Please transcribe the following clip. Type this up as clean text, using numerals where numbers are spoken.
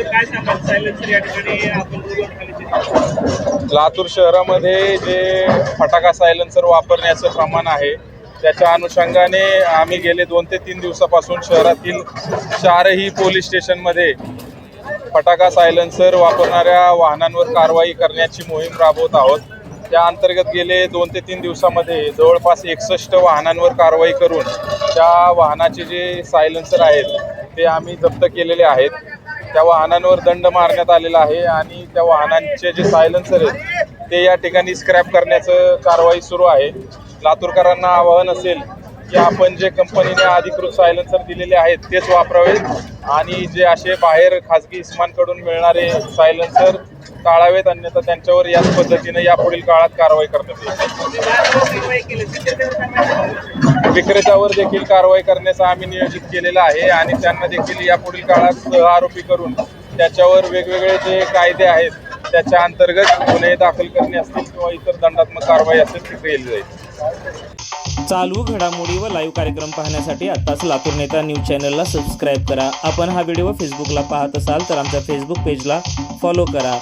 काय सांगाल सायलेन्सर या ठिकाणी आपण लातूर शहरामध्ये जे फटाका सायलेन्सर वापरण्याचं प्रमाण आहे त्याच्या अनुषंगाने आम्ही गेले 2 ते 3 दिवसापासून शहरातील 4ही पोलीस स्टेशनमध्ये फटाका सायलेन्सर वापरणाऱ्या वाहनांवर कारवाई करण्याची मोहीम राबवत आहोत। त्या अंतर्गत गेले 2 ते 3 दिवसामध्ये जवळपास 61 वाहनांवर कारवाई करून त्या वाहनाचे जे सायलेन्सर आहेत ते आम्ही जप्त केलेले आहेत। त्या वाहनांवर दंड मारण्यात आलेला आहे आणि त्या वाहनांचे जे सायलेन्सर आहेत ते या ठिकाणी स्क्रॅप करण्याचं कारवाई सुरू आहे। लातूरकरांना आवाहन असेल की आपण जे कंपनीने अधिकृत सायलेन्सर दिलेले आहेत तेच वापरावेत आणि जे असे बाहेर खाजगी इस्मांकडून मिळणारे सायलेन्सर टाळावेत, अन्यथा त्यांच्यावर याच पद्धतीने यापुढील काळात कारवाई करण्यात येईल। विक्रेत्यावर देखील कारवाई करण्याचं आम्ही नियोजित केलेलं आहे आणि त्यांना देखील यापुढील काळात आरोपी करून त्याच्यावर वेगवेगळे जे कायदे आहेत त्याच्या अंतर्गत गुन्हे दाखल करणे असतील किंवा इतर दंडात्मक कारवाई असेल ती केली जाईल। चालू घडामोडी व लाईव्ह कार्यक्रम पाहण्यासाठी आत्ताच लातूर नेता न्यूज चॅनलला सबस्क्राईब करा। आपण हा व्हिडिओ फेसबुकला पाहत असाल तर आमच्या फेसबुक पेजला फॉलो करा।